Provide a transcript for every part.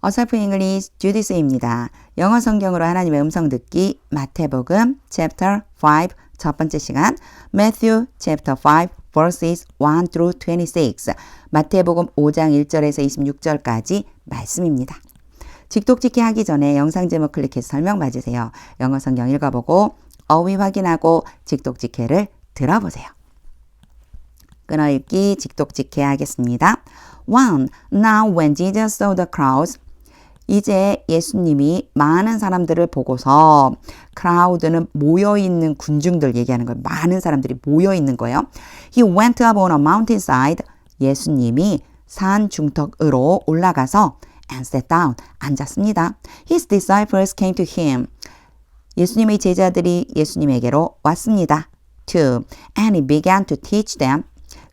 어설픈 잉글리시 주디스입니다. 영어 성경으로 하나님의 음성 듣기 마태복음 chapter 5 첫 번째 시간 Matthew chapter 5 verses 1 through 26 마태복음 5장 1절에서 26절까지 말씀입니다. 직독직해 하기 전에 영상 제목 클릭해서 설명 봐주세요. 영어 성경 읽어보고 어휘 확인하고 직독직해를 들어보세요. 끊어읽기 직독직해 하겠습니다. 1. Now when Jesus saw the crowds 이제 예수님이 많은 사람들을 보고서 crowd는 모여있는 군중들 얘기하는 거예요. 많은 사람들이 모여있는 거예요. He went up on a mountainside 예수님이 산 중턱으로 올라가서 and sat down 앉았습니다. His disciples came to him 예수님의 제자들이 예수님에게로 왔습니다. 2. And he began to teach them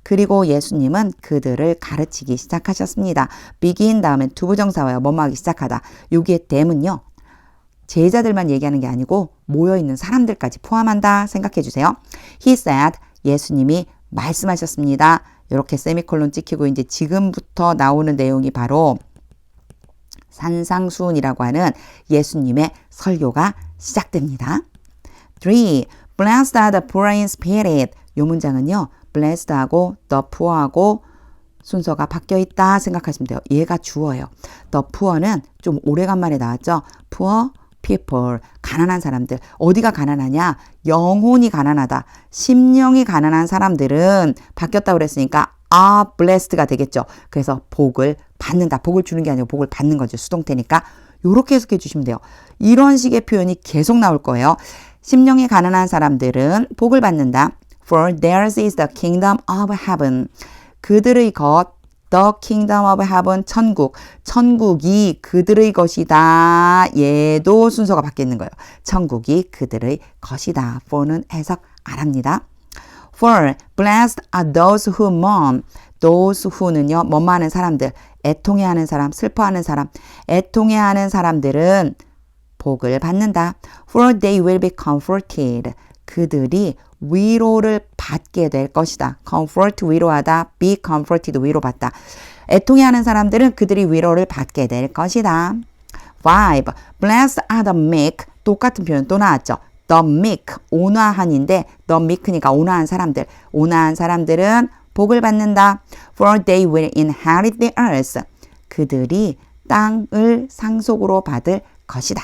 그리고 예수님은 그들을 가르치기 시작하셨습니다. begin 다음에 두부정사 와요. 뭐뭐 하기 시작하다. 여기에 them은요. 제자들만 얘기하는 게 아니고 모여있는 사람들까지 포함한다 생각해 주세요. He said 예수님이 말씀하셨습니다. 이렇게 세미콜론 찍히고 이제 지금부터 나오는 내용이 바로 산상수훈이라고 하는 예수님의 설교가 시작됩니다. 3. Blessed are the poor in spirit 이 문장은요. blessed하고 the poor하고 순서가 바뀌어 있다 생각하시면 돼요. 얘가 주어예요. the poor는 좀 오래간만에 나왔죠. poor people, 가난한 사람들. 어디가 가난하냐? 영혼이 가난하다. 심령이 가난한 사람들은 바뀌었다고 그랬으니까 are blessed가 되겠죠. 그래서 복을 받는다. 복을 주는 게 아니고 복을 받는 거죠. 수동태니까. 이렇게 해석해 주시면 돼요. 이런 식의 표현이 계속 나올 거예요. 심령이 가난한 사람들은 복을 받는다. For theirs is the kingdom of heaven. 그들의 것, the kingdom of heaven, 천국. 천국이 그들의 것이다. 얘도 순서가 바뀌는 거예요. 천국이 그들의 것이다. for는 해석 안 합니다. For blessed are those who mourn. those who는요, 뭐뭐하는 사람들, 애통해하는 사람, 슬퍼하는 사람, 애통해하는 사람들은 복을 받는다. For they will be comforted. 그들이 위로를 받게 될 것이다. comfort 위로하다. be comforted 위로받다. 애통해하는 사람들은 그들이 위로를 받게 될 것이다. 5. Blessed are the meek. 똑같은 표현 또 나왔죠. The meek. 온화한인데 the meek니까 온화한 사람들. 온화한 사람들은 복을 받는다. For they will inherit the earth. 그들이 땅을 상속으로 받을 것이다.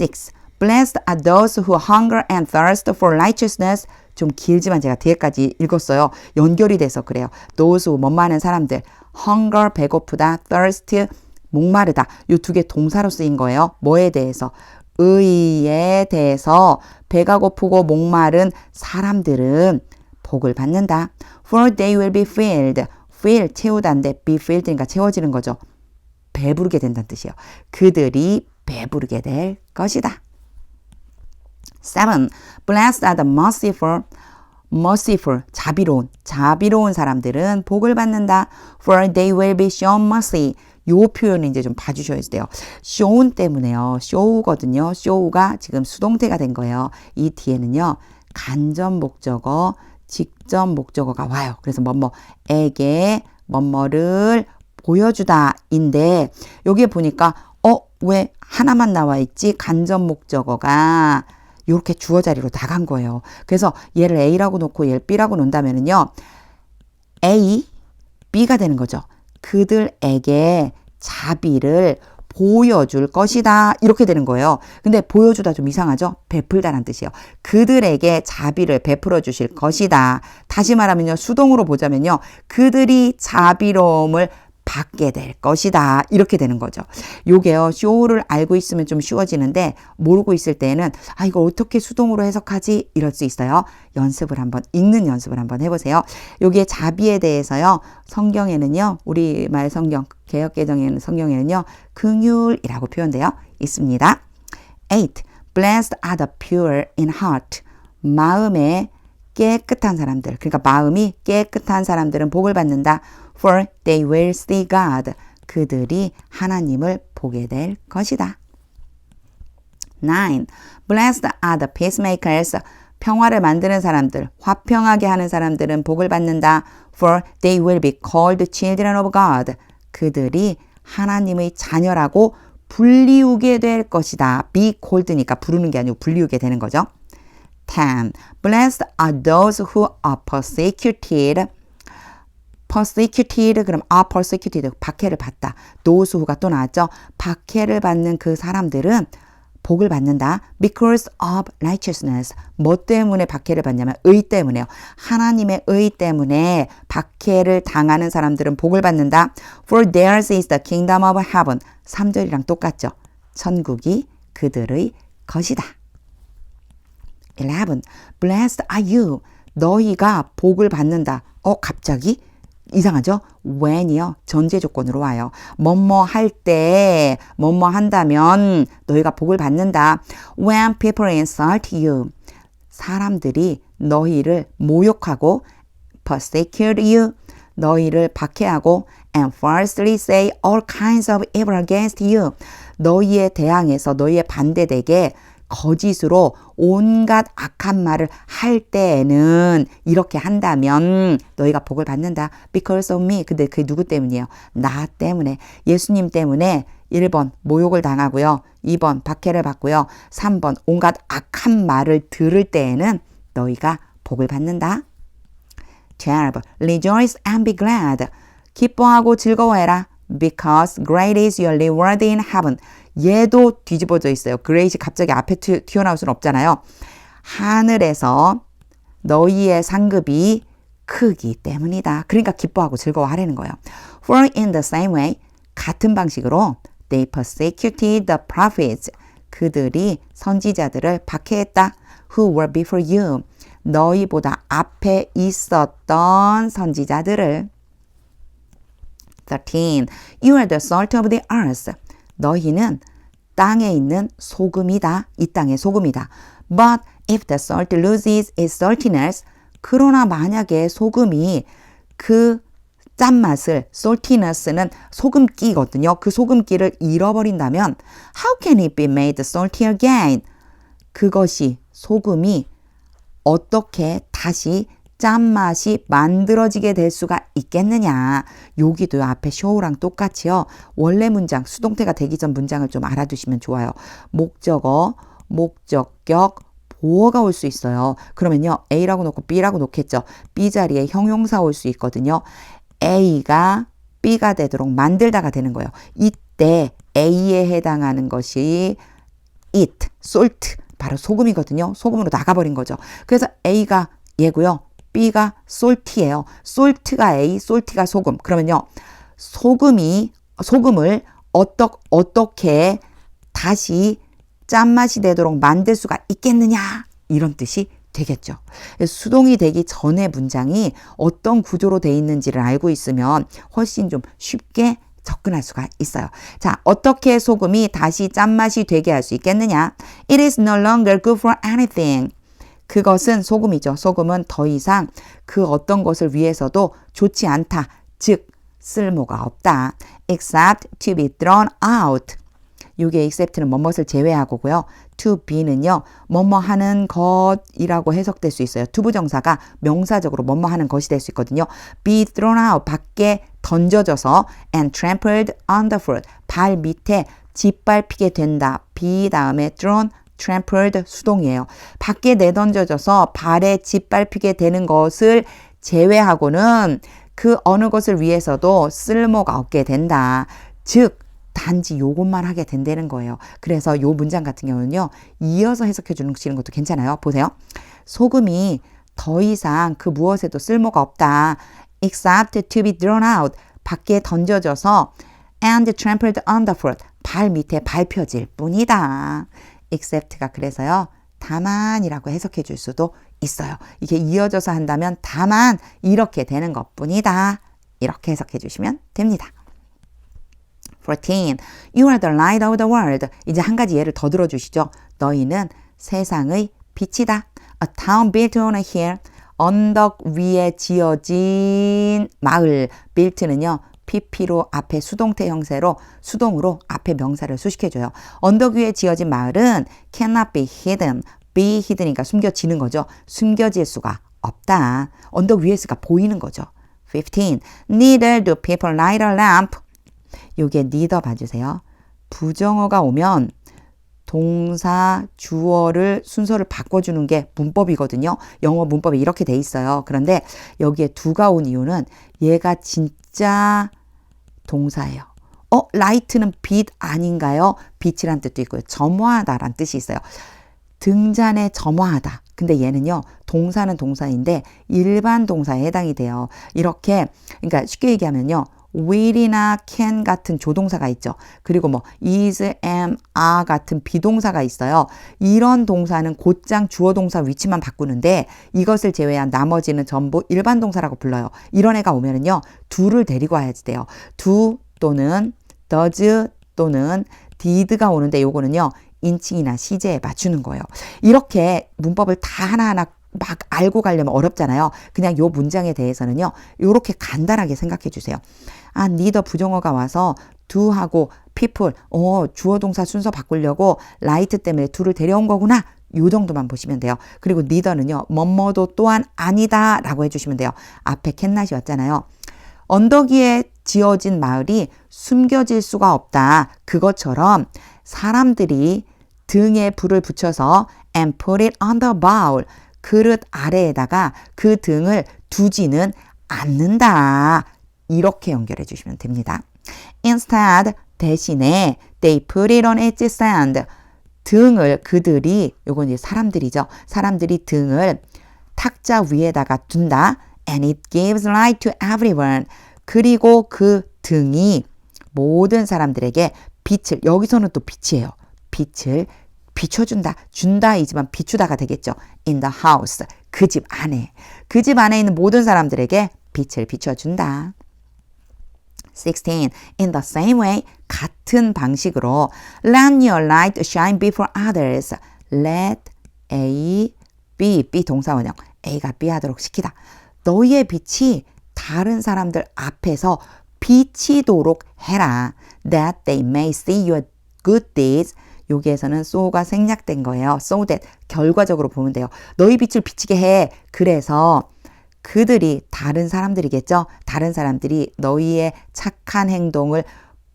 6. Blessed are those who hunger and thirst for righteousness. 좀 길지만 제가 뒤에까지 읽었어요. 연결이 돼서 그래요. Those who 뭐뭐하는 사람들. Hunger 배고프다. Thirst 목마르다. 이 두 개 동사로 쓰인 거예요. 뭐에 대해서? 의에 대해서 배가 고프고 목마른 사람들은 복을 받는다. For they will be filled. fill 채우다인데 be filled니까 채워지는 거죠. 배부르게 된다는 뜻이에요. 그들이 배부르게 될 것이다. 7. Blessed are the merciful. merciful, 자비로운 사람들은 복을 받는다. For they will be shown mercy. 요 표현을 이제 좀 봐주셔야 돼요. shown 때문에요. show거든요. show가 지금 수동태가 된 거예요. 이 뒤에는요. 간접 목적어, 직접 목적어가 와요. 그래서 뭐뭐에게 뭐뭐를 보여주다인데 여기에 보니까 왜 하나만 나와 있지? 간접 목적어가 이렇게 주어 자리로 나간 거예요. 그래서 얘를 A라고 놓고 얘를 B라고 놓는다면요. A, B가 되는 거죠. 그들에게 자비를 보여줄 것이다. 이렇게 되는 거예요. 근데 보여주다 좀 이상하죠? 베풀다라는 뜻이에요. 그들에게 자비를 베풀어 주실 것이다. 다시 말하면요. 수동으로 보자면요. 그들이 자비로움을 받게 될 것이다. 이렇게 되는 거죠. 요게요. 쇼를 알고 있으면 좀 쉬워지는데 모르고 있을 때는 이거 어떻게 수동으로 해석하지? 이럴 수 있어요. 읽는 연습을 한번 해보세요. 요게 자비에 대해서요. 성경에는요. 우리말 성경, 개역개정에는 성경에는요. 긍휼이라고 표현되어 있습니다. 8. Blessed are the pure in heart. 마음에 깨끗한 사람들. 그러니까 마음이 깨끗한 사람들은 복을 받는다. For they will see God. 그들이 하나님을 보게 될 것이다. 9. Blessed are the peacemakers. 평화를 만드는 사람들, 화평하게 하는 사람들은 복을 받는다. For they will be called children of God. 그들이 하나님의 자녀라고 불리우게 될 것이다. be called니까 부르는 게 아니고 불리우게 되는 거죠. 10. Blessed are those who are persecuted. persecuted 그럼 are persecuted 박해를 받다. those who가 또 나왔죠. 박해를 받는 그 사람들은 복을 받는다. because of righteousness. 뭐 때문에 박해를 받냐면 의 때문에요. 하나님의 의 때문에 박해를 당하는 사람들은 복을 받는다. For theirs is the kingdom of heaven. 3절이랑 똑같죠. 천국이 그들의 것이다. 11. Blessed are you. 너희가 복을 받는다. 갑자기? 이상하죠? when이요. 전제 조건으로 와요. 뭐뭐 할 때, 뭐뭐 한다면 너희가 복을 받는다. When people insult you. 사람들이 너희를 모욕하고 persecute you. 너희를 박해하고 and falsely say all kinds of evil against you. 너희에 대항해서 너희에 반대되게 거짓으로 온갖 악한 말을 할 때에는 이렇게 한다면 너희가 복을 받는다. Because of me. 근데 그게 누구 때문이에요? 나 때문에. 예수님 때문에 1번 모욕을 당하고요. 2번 박해를 받고요. 3번 온갖 악한 말을 들을 때에는 너희가 복을 받는다. 12. Rejoice and be glad. 기뻐하고 즐거워해라. Because great is your reward in heaven. 얘도 뒤집어져 있어요. great이 갑자기 앞에 튀어나올 수는 없잖아요. 하늘에서 너희의 상급이 크기 때문이다. 그러니까 기뻐하고 즐거워하라는 거예요. For in the same way, 같은 방식으로 they persecuted the prophets. 그들이 선지자들을 박해했다. Who were before you. 너희보다 앞에 있었던 선지자들을. 13. You are the salt of the earth. 너희는 땅에 있는 소금이다. 이 땅의 소금이다. But if the salt loses its saltiness, 그러나 만약에 소금이 그 짠맛을, saltiness는 소금기거든요. 그 소금기를 잃어버린다면 how can it be made salty again? 그것이 소금이 어떻게 다시 짠맛이 만들어지게 될 수가 있겠느냐. 여기도 앞에 show랑 똑같이요. 원래 문장, 수동태가 되기 전 문장을 좀 알아두시면 좋아요. 목적어, 목적격, 보어가 올 수 있어요. 그러면요. A라고 놓고 B라고 놓겠죠. B 자리에 형용사 올 수 있거든요. A가 B가 되도록 만들다가 되는 거예요. 이때 A에 해당하는 것이 it, salt, 바로 소금이거든요. 소금으로 나가버린 거죠. 그래서 A가 얘고요. B가 salt예요. salt가 A, salt가 소금. 그러면요. 소금을 어떻게 다시 짠맛이 되도록 만들 수가 있겠느냐. 이런 뜻이 되겠죠. 수동이 되기 전에 문장이 어떤 구조로 돼 있는지를 알고 있으면 훨씬 좀 쉽게 접근할 수가 있어요. 자, 어떻게 소금이 다시 짠맛이 되게 할 수 있겠느냐? It is no longer good for anything. 그것은 소금이죠. 소금은 더 이상 그 어떤 것을 위해서도 좋지 않다. 즉, 쓸모가 없다. Except to be thrown out. 이게 except는 뭐뭇을 제외하고고요. to be는요. 뭐뭐 하는 것이라고 해석될 수 있어요. 투부정사가 명사적으로 뭐뭐 하는 것이 될 수 있거든요. be thrown out. 밖에 던져져서 and trampled underfoot. 발 밑에 짓밟히게 된다. be 다음에 thrown, trampled 수동이에요. 밖에 내던져져서 발에 짓밟히게 되는 것을 제외하고는 그 어느 것을 위해서도 쓸모가 없게 된다. 즉 단지 요것만 하게 된다는 거예요. 그래서 요 문장 같은 경우는요. 이어서 해석해 주시는 것도 괜찮아요. 보세요. 소금이 더 이상 그 무엇에도 쓸모가 없다. Except to be thrown out. 밖에 던져져서 and trampled underfoot. 발 밑에 밟혀질 뿐이다. Except가 그래서요. 다만이라고 해석해 줄 수도 있어요. 이게 이어져서 한다면 다만 이렇게 되는 것뿐이다. 이렇게 해석해 주시면 됩니다. 14. You are the light of the world. 이제 한 가지 예를 더 들어주시죠. 너희는 세상의 빛이다. A town built on a hill. 언덕 위에 지어진 마을. built는요. PP로 앞에 수동태 형태로 수동으로 앞에 명사를 수식해줘요. 언덕 위에 지어진 마을은 cannot be hidden. be hidden이니까 숨겨지는 거죠. 숨겨질 수가 없다. 언덕 위에서가 보이는 거죠. 15. Neither do people light a lamp. 요게 neither 봐주세요. 부정어가 오면 동사, 주어를 순서를 바꿔주는 게 문법이거든요. 영어 문법에 이렇게 돼 있어요. 그런데 여기에 do가 온 이유는 얘가 진짜 동사예요. light는 빛 아닌가요? 빛이란 뜻도 있고요. 점화하다란 뜻이 있어요. 등잔에 점화하다. 근데 얘는요, 동사는 동사인데 일반 동사에 해당이 돼요. 이렇게, 그러니까 쉽게 얘기하면요, will이나 can 같은 조동사가 있죠. 그리고 뭐 is, am, are 같은 비동사가 있어요. 이런 동사는 곧장 주어 동사 위치만 바꾸는데 이것을 제외한 나머지는 전부 일반 동사라고 불러요. 이런 애가 오면은요, do를 데리고 와야지 돼요. do 또는 does 또는 did가 오는데 요거는요, 인칭이나 시제에 맞추는 거예요. 이렇게 문법을 다 하나하나 막 알고 가려면 어렵잖아요. 그냥 요 문장에 대해서는요, 요렇게 간단하게 생각해 주세요. neither 부정어가 와서 do하고 people, 주어 동사 순서 바꾸려고 light 때문에 do를 데려온 거구나. 요 정도만 보시면 돼요. 그리고 neither는요, 뭐뭐도 또한 아니다 라고 해주시면 돼요. 앞에 캔낫이 왔잖아요. 언덕 위에 지어진 마을이 숨겨질 수가 없다. 그것처럼 사람들이 등에 불을 붙여서 and put it on the bowl, 그릇 아래에다가 그 등을 두지는 않는다. 이렇게 연결해 주시면 됩니다. Instead, 대신에 they put it on its sand, 등을 그들이, 요건 이제 사람들이죠. 사람들이 등을 탁자 위에다가 둔다. And it gives light to everyone. 그리고 그 등이 모든 사람들에게 빛을, 여기서는 또 빛이에요. 빛을 비춰준다. 준다이지만 비추다가 되겠죠. In the house. 그 집 안에. 그 집 안에 있는 모든 사람들에게 빛을 비춰준다. 16. In the same way, 같은 방식으로 let your light shine before others. Let A, B 동사원형. A가 B 하도록 시키다. 너희의 빛이 다른 사람들 앞에서 비치도록 해라. That they may see your good deeds. 여기에서는 so가 생략된 거예요. So that 결과적으로 보면 돼요. 너희 빛을 비치게 해. 그래서 그들이, 다른 사람들이겠죠. 다른 사람들이 너희의 착한 행동을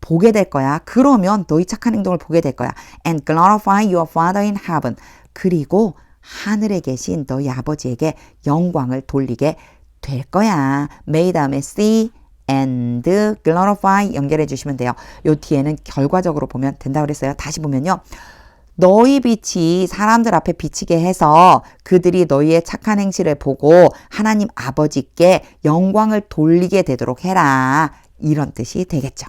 보게 될 거야. 그러면 너희 착한 행동을 보게 될 거야. And glorify your Father in heaven. 그리고 하늘에 계신 너희 아버지에게 영광을 돌리게 될 거야. may 다음에 see and glorify 연결해 주시면 돼요. 요 뒤에는 결과적으로 보면 된다고 그랬어요. 다시 보면요. 너희 빛이 사람들 앞에 비치게 해서 그들이 너희의 착한 행실을 보고 하나님 아버지께 영광을 돌리게 되도록 해라. 이런 뜻이 되겠죠.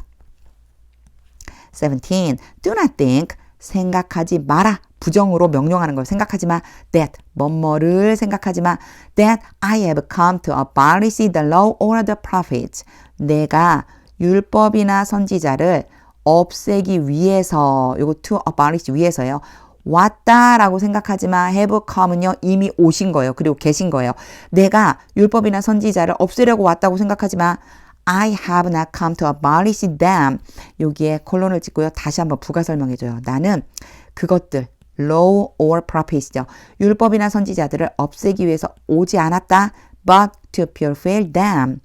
17. Do not think. 생각하지 마라. 부정으로 명령하는 걸 생각하지 마. That, 뭐뭐를 생각하지 마. That I have come to abolish the law or the prophets. 내가 율법이나 선지자를 없애기 위해서, 요거 to abolish 위해서요. 왔다라고 생각하지 마. have come은요, 이미 오신 거예요. 그리고 계신 거예요. 내가 율법이나 선지자를 없애려고 왔다고 생각하지 마. I have not come to abolish them. 여기에 콜론을 찍고요. 다시 한번 부가 설명해줘요. 나는 그것들, law or prophets죠. 율법이나 선지자들을 없애기 위해서 오지 않았다. But to purify them.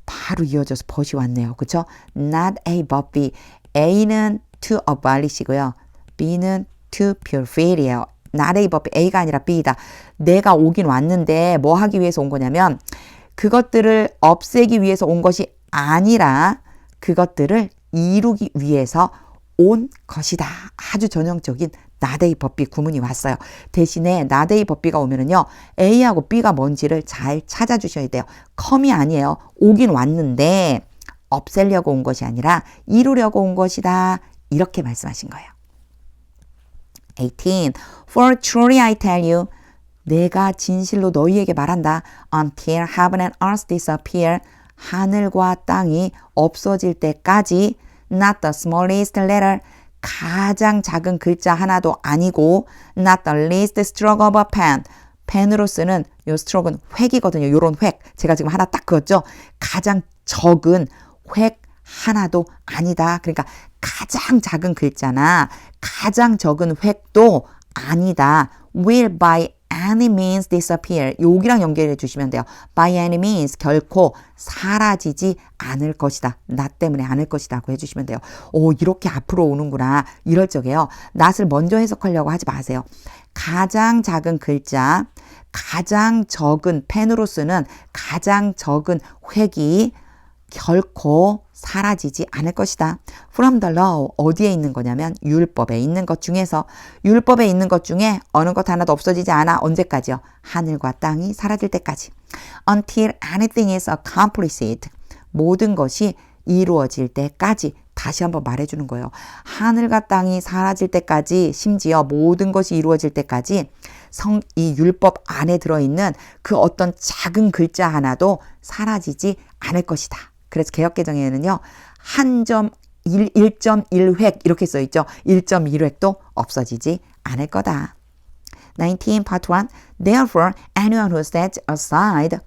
바로 이어져서 but이 왔네요. 그쵸? Not A but B. A는 to abolish이고요. B는 to purify예요. Not A but B. A가 아니라 B다. 내가 오긴 왔는데 뭐 하기 위해서 온 거냐면 그것들을 없애기 위해서 온 것이 아니라 그것들을 이루기 위해서 온 것이다. 아주 전형적인 not A but B 구문이 왔어요. 대신에 not A but B가 오면은요, A하고 B가 뭔지를 잘 찾아주셔야 돼요. come이 아니에요. 오긴 왔는데 없애려고 온 것이 아니라 이루려고 온 것이다. 이렇게 말씀하신 거예요. 18. For truly I tell you. 내가 진실로 너희에게 말한다. Until heaven and earth disappear. 하늘과 땅이 없어질 때까지 not the smallest letter. 가장 작은 글자 하나도 아니고 not the least stroke of a pen. 펜으로 쓰는 요 stroke는 획이거든요. 요런 획. 제가 지금 하나 딱 그었죠. 가장 적은 획 하나도 아니다. 그러니까 가장 작은 글자나 가장 적은 획도 아니다. will by any means disappear. 여기랑 연결해 주시면 돼요. by any means 결코 사라지지 않을 것이다. 나 때문에 않을 것이다. 고 해주시면 돼요. 오, 이렇게 앞으로 오는구나. 이럴 적에요. not을 먼저 해석하려고 하지 마세요. 가장 작은 글자, 가장 적은 펜으로 쓰는 가장 적은 획이 결코 사라지지 않을 것이다. From the law 어디에 있는 거냐면 율법에 있는 것 중에서 율법에 있는 것 중에 어느 것 하나도 없어지지 않아. 언제까지요? 하늘과 땅이 사라질 때까지. Until anything is accomplished 모든 것이 이루어질 때까지. 다시 한번 말해주는 거예요. 하늘과 땅이 사라질 때까지 심지어 모든 것이 이루어질 때까지 이 율법 안에 들어있는 그 어떤 작은 글자 하나도 사라지지 않을 것이다. 그래서 개역개정에는요. 1.1획 이렇게 써있죠. 1.1획도 없어지지 않을 거다. 19 part 1 Therefore anyone who sets aside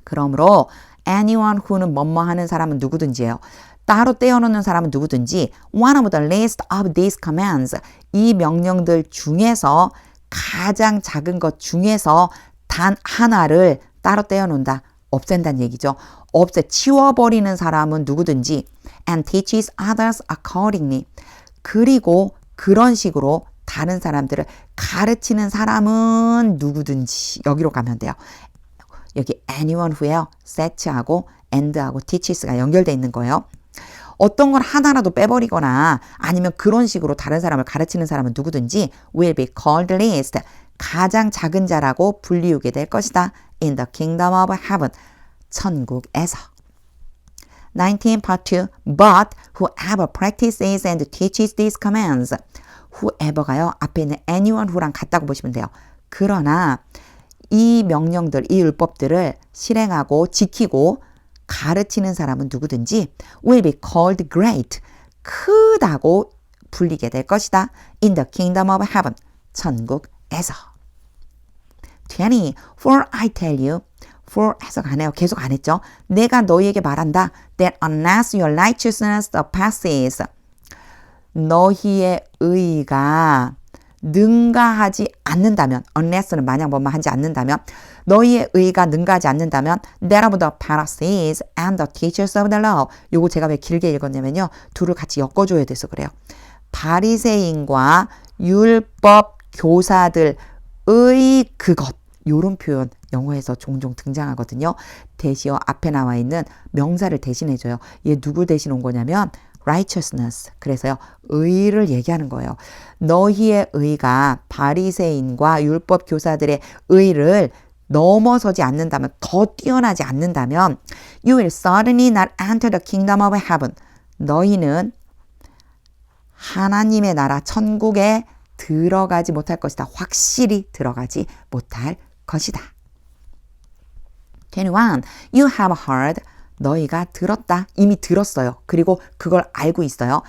그러므로 anyone who는 뭐뭐 하는 사람은 누구든지예요. 따로 떼어놓는 사람은 누구든지 one of the least of these commands 이 명령들 중에서 가장 작은 것 중에서 단 하나를 따로 떼어놓는다. 없앤다는 얘기죠. 치워버리는 사람은 누구든지 and teaches others accordingly 그리고 그런 식으로 다른 사람들을 가르치는 사람은 누구든지 여기로 가면 돼요. 여기 anyone who에요. set하고 and하고 teaches가 연결되어 있는 거예요. 어떤 걸 하나라도 빼버리거나 아니면 그런 식으로 다른 사람을 가르치는 사람은 누구든지 will be called least 가장 작은 자라고 불리우게 될 것이다. in the kingdom of heaven 천국에서 19 part 2 But whoever practices and teaches these commands whoever가요. 앞에 있는 anyone who랑 같다고 보시면 돼요. 그러나 이 명령들, 이 율법들을 실행하고 지키고 가르치는 사람은 누구든지 will be called great 크다고 불리게 될 것이다. in the kingdom of heaven 천국에서 20 For I tell you for 해석 안 해요. 계속 안 했죠. 내가 너희에게 말한다. that unless your righteousness surpasses 너희의 의가 능가하지 않는다면 unless는 만약 뭐뭐 하지 않는다면 너희의 의가 능가하지 않는다면 that of the Pharisees and the teachers of the law 요거 제가 왜 길게 읽었냐면요. 둘을 같이 엮어줘야 돼서 그래요. 바리새인과 율법 교사들의 그것 요런 표현 영어에서 종종 등장하거든요. 대시어 앞에 나와 있는 명사를 대신해줘요. 얘 누구 대신 온 거냐면 righteousness. 그래서요. 의를 얘기하는 거예요. 너희의 의가 바리새인과 율법 교사들의 의를 넘어서지 않는다면 더 뛰어나지 않는다면 you will certainly not enter the kingdom of heaven. 너희는 하나님의 나라 천국에 들어가지 못할 것이다. 확실히 들어가지 못할 것이다. 21. You have heard. 너희가 들었다. 이미 들었어요. 그리고 그걸 알고 있어요.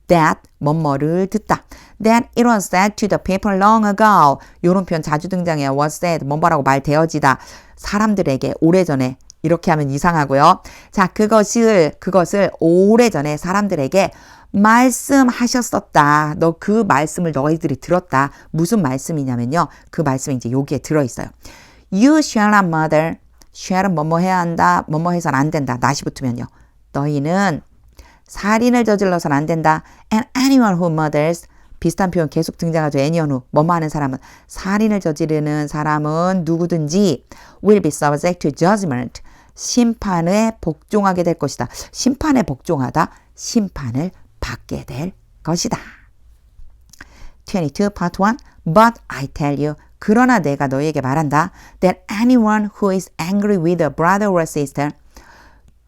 That 뭐뭐를 듣다. That it was said to the people long ago. 이런 표현 자주 등장해요. Was said 뭐뭐라고 말되어지다. 사람들에게 오래전에 이렇게 하면 이상하고요. 자, 그것을 오래전에 사람들에게 말씀하셨었다. 너 그 말씀을 너희들이 들었다. 무슨 말씀이냐면요. 그 말씀이 이제 여기에 들어있어요. You shall not murder. shall은 뭐뭐 해야 한다. 뭐뭐 해서는 안 된다. 낫이 붙으면요. 너희는 살인을 저질러서는 안 된다. And anyone who murders. 비슷한 표현 계속 등장하죠. anyone who. 뭐뭐 하는 사람은. 살인을 저지르는 사람은 누구든지 will be subject to judgment. 심판에 복종하게 될 것이다. 심판에 복종하다. 심판을 받게 될 것이다. 22 part 1 But I tell you 그러나 내가 너희에게 말한다. That anyone who is angry with a brother or sister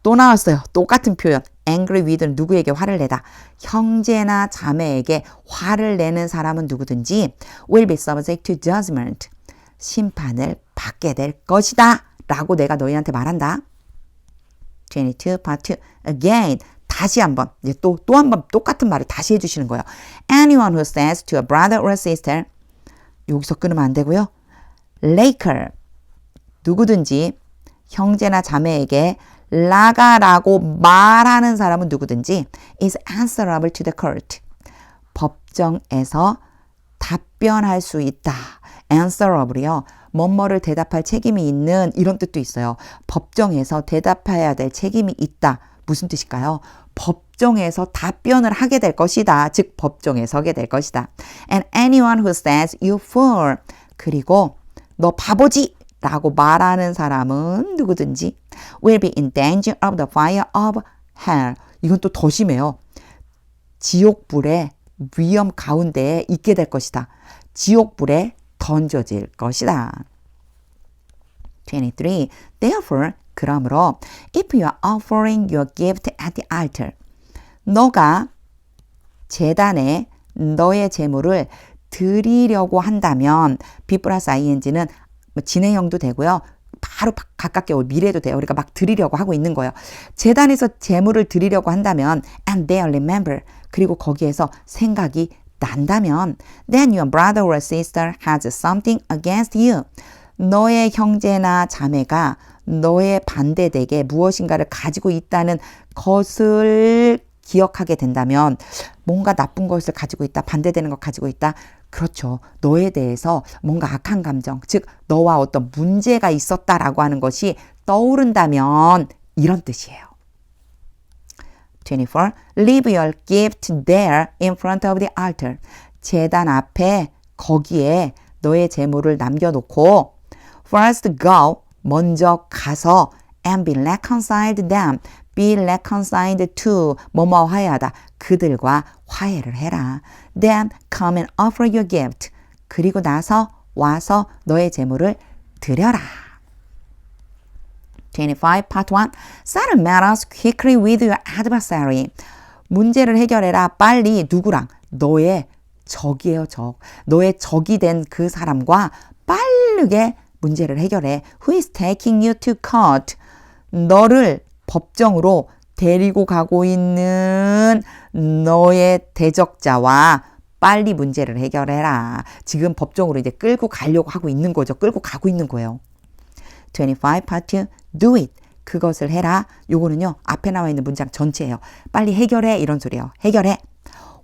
또 나왔어요. 똑같은 표현. angry with는 누구에게 화를 내다. 형제나 자매에게 화를 내는 사람은 누구든지 will be subject to judgment. 심판을 받게 될 것이다. 라고 내가 너희한테 말한다. 22 part 2 Again 다시 한번 이제 또 한 번 똑같은 말을 다시 해주시는 거예요. Anyone who says to a brother or sister 여기서 끊으면 안 되고요. Laker 누구든지 형제나 자매에게 라가라고 말하는 사람은 누구든지 is answerable to the court. 법정에서 답변할 수 있다. answerable이요. 뭐뭐를 대답할 책임이 있는 이런 뜻도 있어요. 법정에서 대답해야 될 책임이 있다. 무슨 뜻일까요? 법정에서 답변을 하게 될 것이다. 즉 법정에 서게 될 것이다. And anyone who says you fool. 그리고 너 바보지 라고 말하는 사람은 누구든지 will be in danger of the fire of hell. 이건 또 더 심해요. 지옥불의 위험 가운데에 있게 될 것이다. 지옥불에 던져질 것이다. 23. Therefore, 그러므로 if you are offering your gift at the altar, 너가 제단에 너의 제물을 드리려고 한다면 be 플러스 ing는 진행형도 되고요. 바로 가깝게 올 미래도 돼요. 우리가 막 드리려고 하고 있는 거예요. 제단에서 제물을 드리려고 한다면 and they remember 그리고 거기에서 생각이 난다면 then your brother or sister has something against you. 너의 형제나 자매가 너의 반대되게 무엇인가를 가지고 있다는 것을 기억하게 된다면 뭔가 나쁜 것을 가지고 있다, 반대되는 것 가지고 있다. 그렇죠. 너에 대해서 뭔가 악한 감정, 즉 너와 어떤 문제가 있었다라고 하는 것이 떠오른다면 이런 뜻이에요. 24. Leave your gift there in front of the altar. 제단 앞에 거기에 너의 제물을 남겨놓고 first go, 먼저 가서 and be reconciled them. be reconciled to, 뭐뭐 화해하다. 그들과 화해를 해라. Then come and offer your gift. 그리고 나서 와서 너의 제물을 드려라. 25. Part 1. Settle matters quickly with your adversary. 문제를 해결해라. 빨리 누구랑? 너의 적이에요, 적. 너의 적이 된 그 사람과 빠르게 문제를 해결해. Who is taking you to court? 너를 법정으로 데리고 가고 있는 너의 대적자와 빨리 문제를 해결해라. 지금 법정으로 이제 끌고 가려고 하고 있는 거죠. 끌고 가고 있는 거예요. 25 part 2. Do it. 그것을 해라. 요거는요. 앞에 나와 있는 문장 전체예요. 빨리 해결해. 이런 소리예요. 해결해.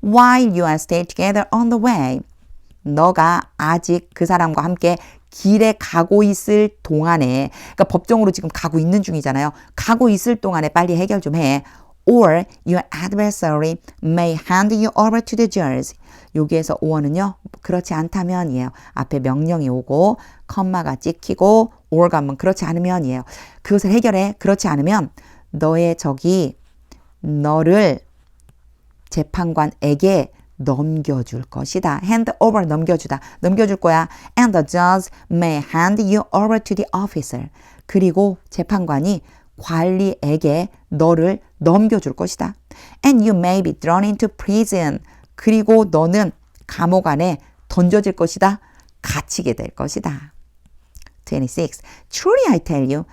While you are still together on the way. 너가 아직 그 사람과 함께 길에 가고 있을 동안에, 그러니까 법정으로 지금 가고 있는 중이잖아요. 가고 있을 동안에 빨리 해결 좀 해. Or your adversary may hand you over to the judge. 여기에서 or는요. 그렇지 않다면 이에요. 앞에 명령이 오고 컴마가 찍히고 or가 하면 그렇지 않으면 이에요. 그것을 해결해. 그렇지 않으면 너의 적이 너를 재판관에게 넘겨줄 것이다. hand over 넘겨주다. 넘겨줄 거야. And the judge may hand you over to the officer. 그리고 재판관이 관리에게 너를 넘겨줄 것이다. And you may be thrown into prison. 그리고 너는 감옥 안에 던져질 것이다. 갇히게 될 것이다. 26. Truly I tell you.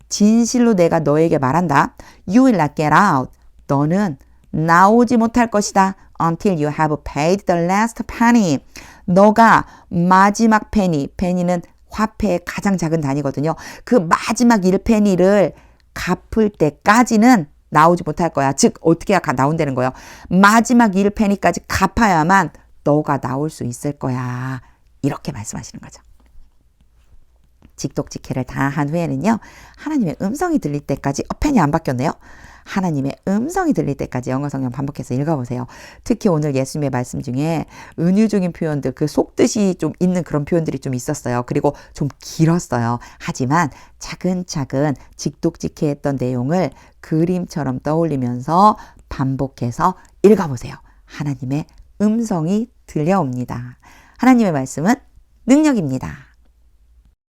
진실로 내가 너에게 말한다. You will not get out. 너는 나오지 못할 것이다. Until you have paid the last penny. 너가 마지막 페니, 페니는 화폐의 가장 작은 단위거든요. 그 마지막 1페니를 갚을 때까지는 나오지 못할 거야. 즉 어떻게 나온다는 거예요. 마지막 1페니까지 갚아야만 너가 나올 수 있을 거야. 이렇게 말씀하시는 거죠. 직독직해를 다 한 후에는요. 하나님의 음성이 들릴 때까지 펜이 안 바뀌었네요. 하나님의 음성이 들릴 때까지 영어 성경 반복해서 읽어보세요. 특히 오늘 예수님의 말씀 중에 은유적인 표현들, 그 속뜻이 좀 있는 그런 표현들이 좀 있었어요. 그리고 좀 길었어요. 하지만 차근차근 직독직해했던 내용을 그림처럼 떠올리면서 반복해서 읽어보세요. 하나님의 음성이 들려옵니다. 하나님의 말씀은 능력입니다.